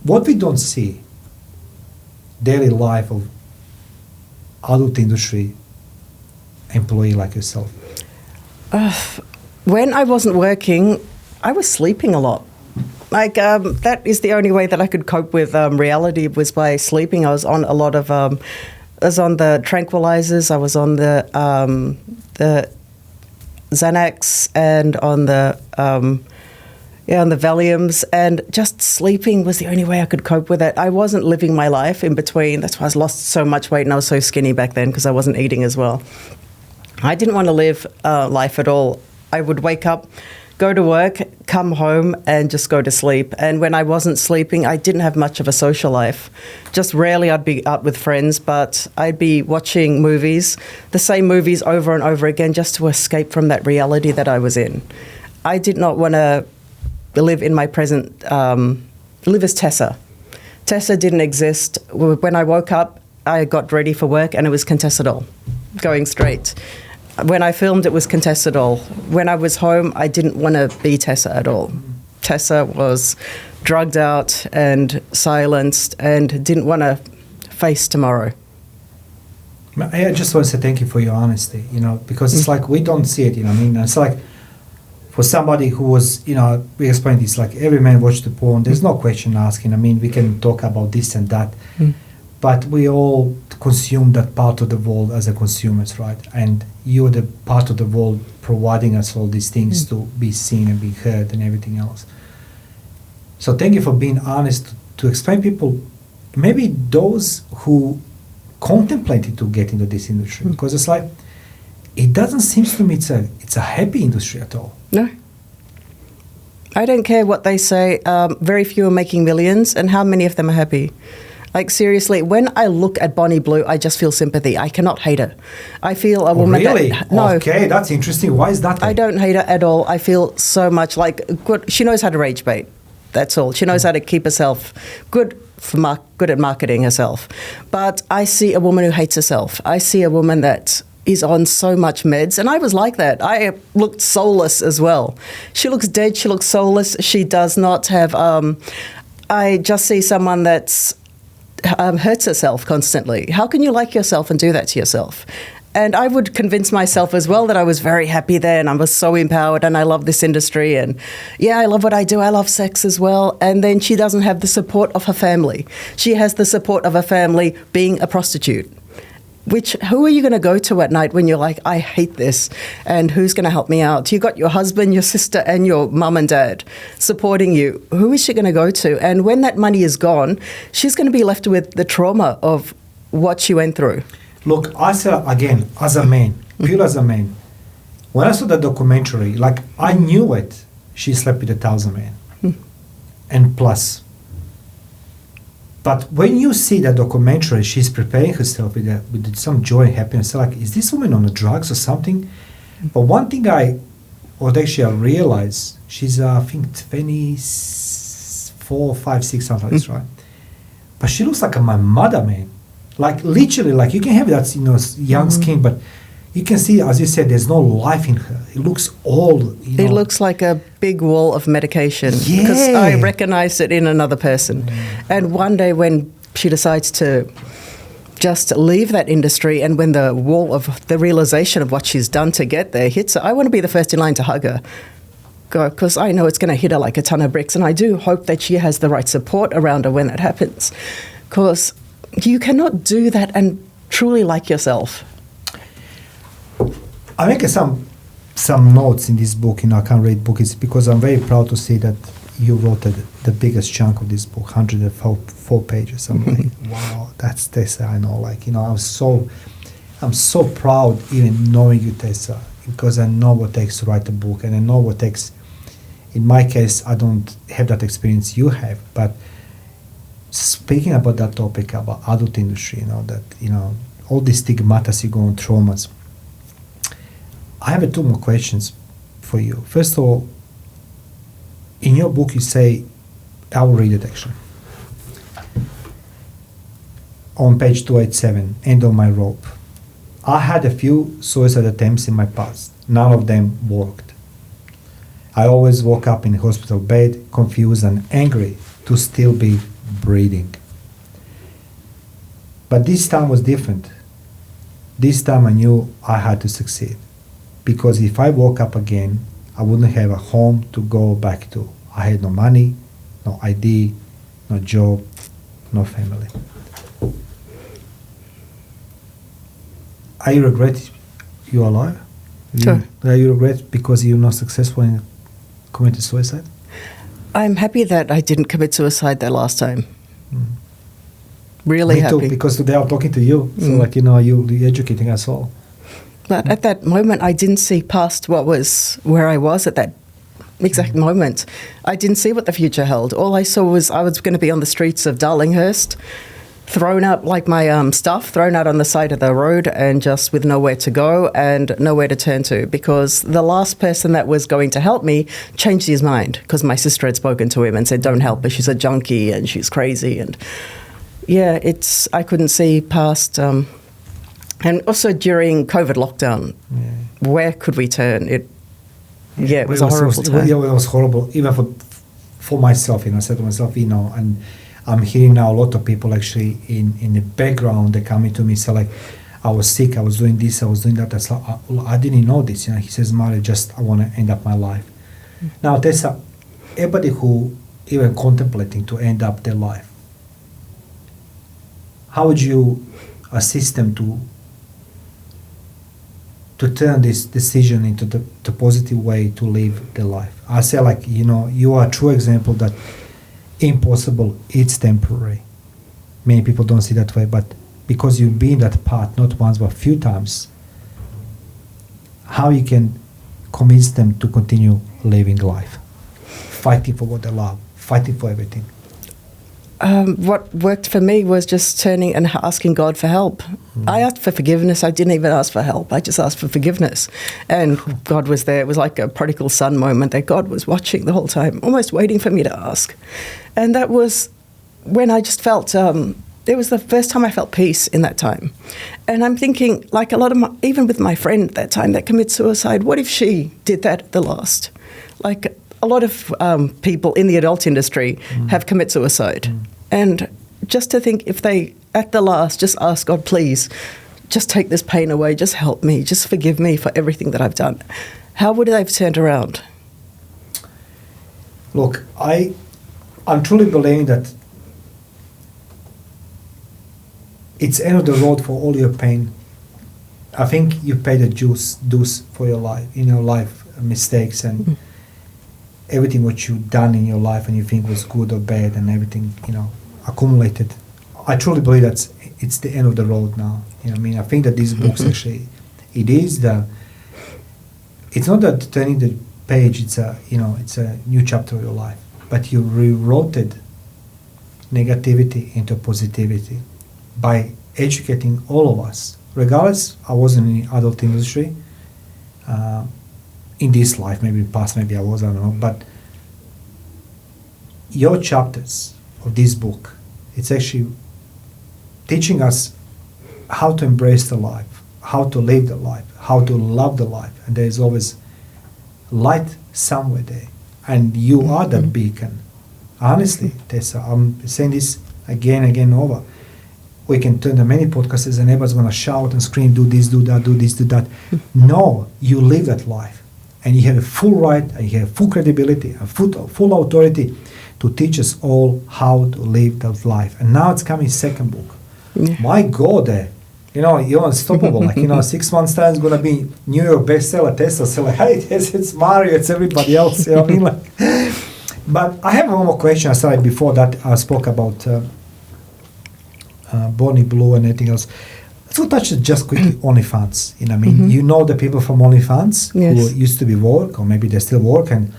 what we don't see, daily life of adult industry employee like yourself. When I wasn't working, I was sleeping a lot. Like that is the only way that I could cope with reality, was by sleeping. I was on a lot of, I was on the tranquilizers, I was on the Xanax, and on the on the Valiums, and just sleeping was the only way I could cope with it. I wasn't living my life in between. That's why I lost so much weight and I was so skinny back then, because I wasn't eating as well. I didn't want to live life at all. I would wake up, go to work, come home and just go to sleep. And when I wasn't sleeping, I didn't have much of a social life. Just rarely I'd be out with friends, but I'd be watching movies, the same movies over and over again, just to escape from that reality that I was in. I did not want to live in my present, live as Tessa. Tessa didn't exist. When I woke up, I got ready for work and it was Contestadol, going straight. When I filmed, it was Contestadol. When I was home, I didn't want to be Tessa at all. Tessa was drugged out and silenced and didn't want to face tomorrow. I just want to say thank you for your honesty, because it's like we don't see it, It's like for somebody who was, we explained this, like every man watched the porn, there's no question asking. We can talk about this and that, but we all consume that part of the world as a consumers, right? And you're the part of the world providing us all these things to be seen and be heard and everything else. So thank you for being honest to explain people, maybe those who contemplated to get into this industry, because it's like, it doesn't seem to me it's a happy industry at all. No. I don't care what they say. Very few are making millions, and how many of them are happy? Like, seriously, when I look at Bonnie Blue, I just feel sympathy. I cannot hate her. I feel a woman really? No. Okay, that's interesting. Why is that? I don't hate her at all. I feel so much like good. She knows how to rage bait. That's all. She knows how to keep herself good at marketing herself. But I see a woman who hates herself. I see a woman that is on so much meds, and I was like that. I looked soulless as well. She looks dead. She looks soulless. She does not have... I just see someone that's hurts herself constantly. How can you like yourself and do that to yourself? And I would convince myself as well that I was very happy there and I was so empowered and I love this industry and yeah, I love what I do. I love sex as well. And then she doesn't have the support of her family. She has the support of her family being a prostitute. who are you going to go to at night when you're like, I hate this, and who's going to help me out? You got your husband, your sister, and your mum and dad supporting you. Who is she going to go to? And when that money is gone, she's going to be left with the trauma of what she went through. Look, as a man, pure as a man, when I saw the documentary, like, I knew it. She slept with 1,000 men and plus. But when you see that documentary, she's preparing herself with some joy and happiness. So, like, is this woman on the drugs or something? But one thing I realized, she's, I think, 24, 5, 6, something like this, right? But she looks like my mother, man. Like, literally, like, you can have that, young skin, but you can see, as you said, there's no life in her. It looks old. It looks like a big wall of medication. Yeah. Because I recognized it in another person. And one day when she decides to just leave that industry, and when the wall of the realization of what she's done to get there hits her, I want to be the first in line to hug her. Because I know it's going to hit her like a ton of bricks. And I do hope that she has the right support around her when that happens. Because you cannot do that and truly like yourself. I make some notes in this book. I can't read books because I'm very proud to see that you wrote the biggest chunk of this book, 104 pages. I'm like, wow, that's Tessa. I know, I'm so proud even knowing you, Tessa, because I know what it takes to write a book, and I know what it takes. In my case, I don't have that experience you have, but speaking about that topic about adult industry, all these stigmata you go on, traumas. I have 2 more questions for you. First of all, in your book you say, I will read it actually. On page 287, end of my rope. I had a few suicide attempts in my past. None of them worked. I always woke up in a hospital bed, confused and angry to still be breathing. But this time was different. This time I knew I had to succeed. Because if I woke up again, I wouldn't have a home to go back to. I had no money, no ID, no job, no family. I regret you're alive. Sure. You regret because you're not successful in committing suicide? I'm happy that I didn't commit suicide that last time. Really Me happy. too, because today I'm talking to you. So you're educating us all. But at that moment, I didn't see past where I was at that exact moment. I didn't see what the future held. All I saw was I was going to be on the streets of Darlinghurst, thrown out, like my stuff, thrown out on the side of the road, and just with nowhere to go and nowhere to turn to, because the last person that was going to help me changed his mind, because my sister had spoken to him and said, don't help her, she's a junkie and she's crazy. And yeah, I couldn't see past... and also during COVID lockdown, where could we turn? It was a horrible time. It was horrible, even for myself. I said to myself, and I'm hearing now a lot of people actually in the background, they're coming to me, say like, I was sick, I was doing this, I was doing that. I didn't know this. He says, Mari, I want to end up my life. Now, Tessa, everybody who even contemplating to end up their life, how would you assist them to turn this decision into the positive way to live their life? I say you are a true example that impossible, it's temporary. Many people don't see that way, but because you've been that path not once but a few times, how you can convince them to continue living life, fighting for what they love, fighting for everything? What worked for me was just turning and asking God for help. I asked for forgiveness. I didn't even ask for help. I just asked for forgiveness. And God was there. It was like a prodigal son moment that God was watching the whole time, almost waiting for me to ask. And that was when I just felt, it was the first time I felt peace in that time. And I'm thinking, like a lot of even with my friend at that time that committed suicide, what if she did that at the last? Like a lot of people in the adult industry have committed suicide. And just to think if they, at the last, just ask God, please, just take this pain away, just help me, just forgive me for everything that I've done, how would they have turned around? Look, I'm truly believing that it's end of the road for all your pain. I think you pay the dues for your life, in your life, mistakes and everything what you've done in your life and you think was good or bad and everything, accumulated. I truly believe that it's the end of the road now. I mean, I think that these books actually, it's not that turning the page, it's a new chapter of your life, but you rewrote negativity into positivity by educating all of us. Regardless, I wasn't in the adult industry. In this life, maybe in past, maybe I was, I don't know. But your chapters of this book, it's actually teaching us how to embrace the life, how to live the life, how to love the life. And there is always light somewhere there. And you are that beacon. Honestly, Tessa, I'm saying this again over. We can turn to many podcasts and everyone's going to shout and scream, do this, do that, do this, do that. No, you live that life. And you have a full right, and you have full credibility, and full authority to teach us all how to live that life. And now it's coming second book. Yeah. My God, you're unstoppable. 6 months time it's going to be New York bestseller, Tessa. So hey, it's Mario, it's everybody else. You know what I mean? But I have one more question. I said before that I spoke about Bonnie Blue and anything else. Let's touch it just quickly OnlyFans. You know what I mean? You know the people from OnlyFans who used to be work, or maybe they still work, and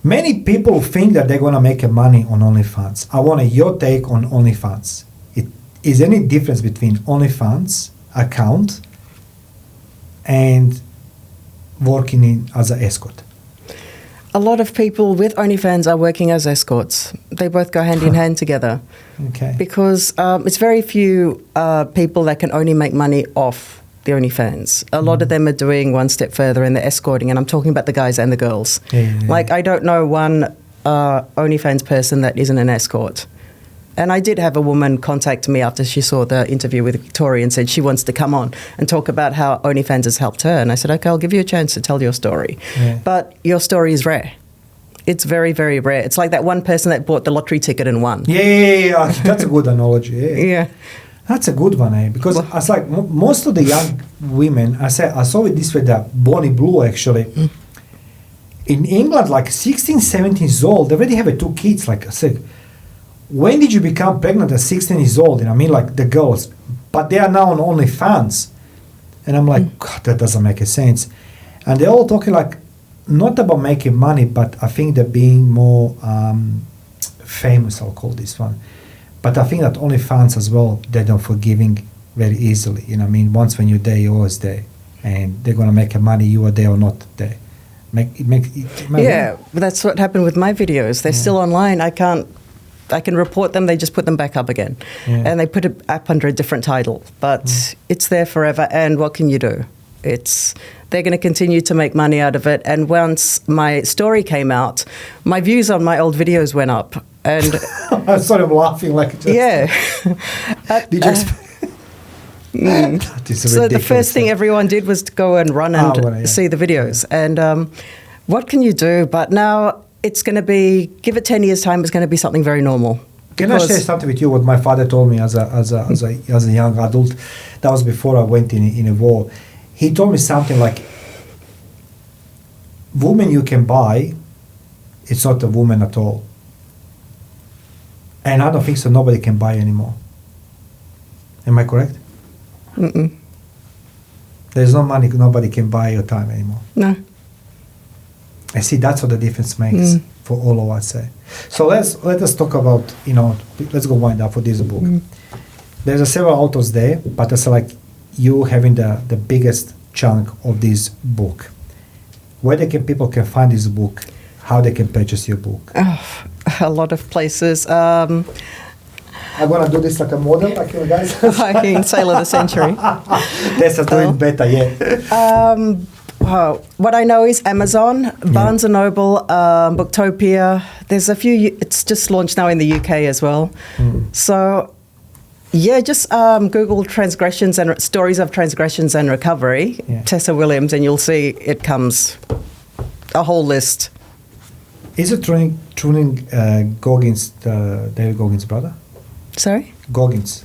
many people think that they're gonna make money on OnlyFans. I want your take on OnlyFans. Is any difference between OnlyFans account and working as an escort? A lot of people with OnlyFans are working as escorts. They both go hand in hand together. Okay. Because it's very few people that can only make money off the OnlyFans. A lot of them are doing one step further and they're escorting, and I'm talking about the guys and the girls. Yeah. Like, I don't know one OnlyFans person that isn't an escort. And I did have a woman contact me after she saw the interview with Victoria and said she wants to come on and talk about how OnlyFans has helped her. And I said, okay, I'll give you a chance to tell your story. Yeah. But your story is rare. It's very, very rare. It's like that one person that bought the lottery ticket and won. Yeah. That's a good analogy. Yeah. That's a good one, Because I was like, most of the young women, I saw it this way, that Bonnie Blue actually, in England, like 16, 17 years old, they already have 2 kids. Like I said, when did you become pregnant at 16 years old? Like the girls. But they are now on OnlyFans. And I'm like, God, that doesn't make sense. And they're all talking like, not about making money, but I think they're being more famous, I'll call this one. But I think that OnlyFans as well, they're not forgiving very easily. Once when you're there, you're always there. And they're going to make money, you are there or not there. That's what happened with my videos. They're still online. I can report them, they just put them back up again. Yeah. And they put it up under a different title. But it's there forever, and what can you do? They're going to continue to make money out of it. And once my story came out, my views on my old videos went up. And I'm sort of laughing like just... Yeah. Did you So the first thing everyone did was to go and run and see the videos. And what can you do? But now... it's going to be, give it 10 years' time, it's going to be something very normal. Can I share something with you? What my father told me as a young adult, that was before I went in a war. He told me something like, woman you can buy, it's not a woman at all. And I don't think so. Nobody can buy anymore. Am I correct? Mm-mm. There's no money. Nobody can buy your time anymore. No. I see that's what the difference makes for all of us. So let us talk about, let's go wind up for this book. There's several authors there, but it's like you having the biggest chunk of this book. Where people can find this book, how they can purchase your book? A lot of places. I'm going to do this like a model, like you guys. Fucking Sailor of the Century. Tessa's doing better, yeah. What I know is Amazon, Barnes & Noble, Booktopia. There's a few, it's just launched now in the UK as well. So, just Google transgressions and stories of transgressions and recovery, Tessa Williams, and you'll see it comes a whole list. Is it Truning Goggins, David Goggins' brother? Sorry? Goggins.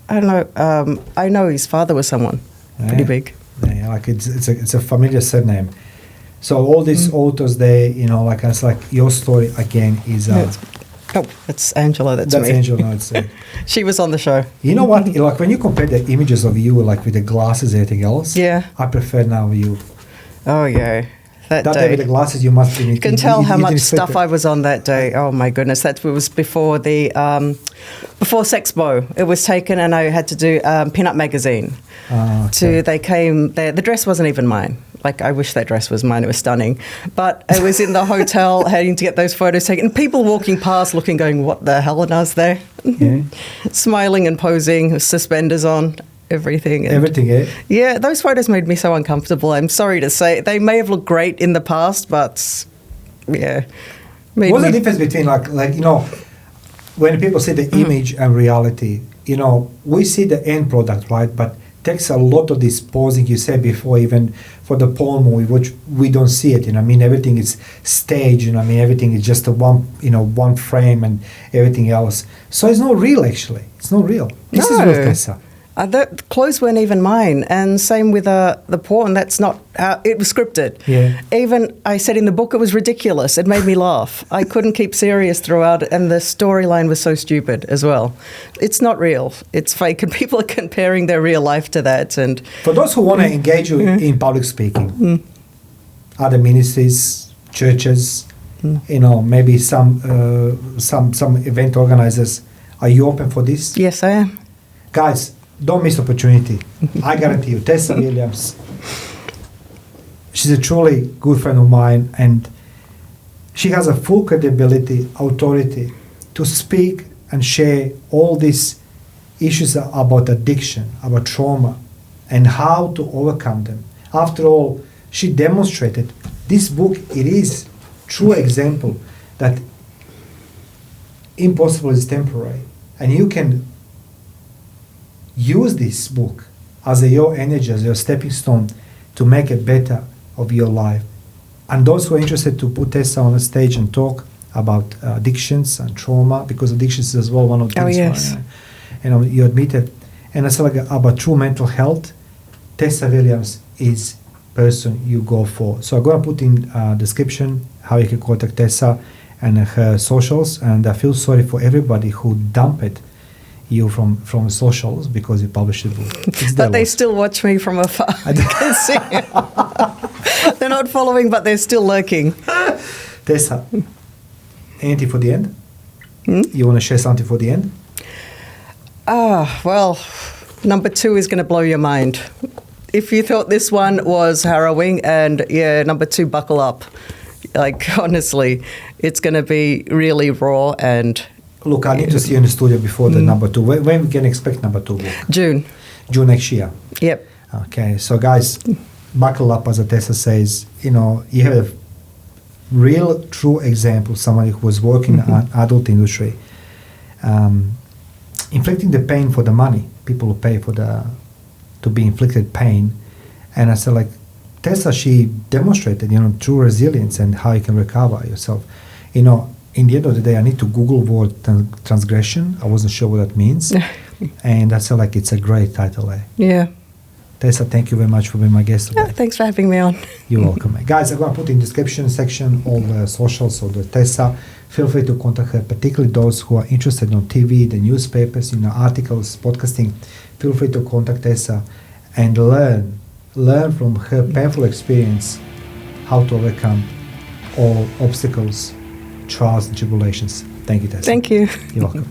I don't know. I know his father was someone pretty big. Yeah, like it's a familiar surname. So all these authors, they, you know, like it's like your story again is. It's Angela. That's me. Angela. No, it's, she was on the show. You know what? Like when you compare the images of you, like with the glasses and everything else. Yeah. I prefer now you. Oh yeah. That day with the glasses, you must be. You can tell how much stuff I was on that day. Oh my goodness, that was before the before Sexpo. It was taken, and I had to do Pin-Up magazine. Okay. They came there. The dress wasn't even mine. Like, I wish that dress was mine. It was stunning, but it was in the hotel, having to get those photos taken. And people walking past, looking, going, "What the hell?" And I was there, smiling and posing, with suspenders on. Everything. Yeah? Yeah, those photos made me so uncomfortable. I'm sorry to say. They may have looked great in the past, but yeah. What's the difference between like you know, when people see the image and reality, you know, we see the end product, right? But takes a lot of this posing you said before, even for the porn movie, which we don't see it, you know. I mean, everything is staged, you know. I mean, everything is just one frame and everything else. So it's not real, actually. It's not real. This is real, Tessa. The clothes weren't even mine, and same with the porn. That's not how it was scripted. Yeah. Even I said in the book it was ridiculous. It made me laugh. I couldn't keep serious throughout, and the storyline was so stupid as well. It's not real. It's fake, and people are comparing their real life to that. And for those who want to engage you in public speaking, other ministries, churches, you know, maybe some event organizers, are you open for this? Yes, I am. Guys, don't miss opportunity. I guarantee you, Tessa Williams, she's a truly good friend of mine, and she has a full credibility, authority to speak and share all these issues about addiction, about trauma, and how to overcome them. After all, she demonstrated this book. It is true example that impossible is temporary, and you can use this book as your energy, as your stepping stone to make it better of your life. And those who are interested to put Tessa on a stage and talk about addictions and trauma, because addictions is as well one of the things. Oh, yes. And you admit it. And it's like about true mental health, Tessa Williams is person you go for. So I'm going to put in description how you can contact Tessa and her socials. And I feel sorry for everybody who dumped you from socials because you published a book. But they still watch me from afar. I can see they're not following, but they're still lurking. Tessa, anything for the end? You want to share something for the end? Well, number 2 is going to blow your mind. If you thought this one was harrowing, and number 2, buckle up. Like, honestly, it's going to be really raw and... Look, I need to see you in the studio before the number 2. When we can expect number 2 book? June next year. Yep. Okay, so guys, buckle up, as Tessa says. You know, you have a real, true example, somebody who was working in the adult industry, inflicting the pain for the money. People who pay for to be inflicted pain. And I said, like, Tessa, she demonstrated, you know, true resilience and how you can recover yourself. You know, in the end of the day, I need to Google word transgression. I wasn't sure what that means. And I feel like it's a great title. Yeah. Tessa, thank you very much for being my guest today. Thanks for having me on. You're welcome. Guys, I'm going to put in the description section all the socials of the Tessa. Feel free to contact her, particularly those who are interested on TV, the newspapers, you know, articles, podcasting. Feel free to contact Tessa and learn from her painful experience how to overcome all obstacles, trials and tribulations. Thank you, Tessa. Thank you. You're welcome.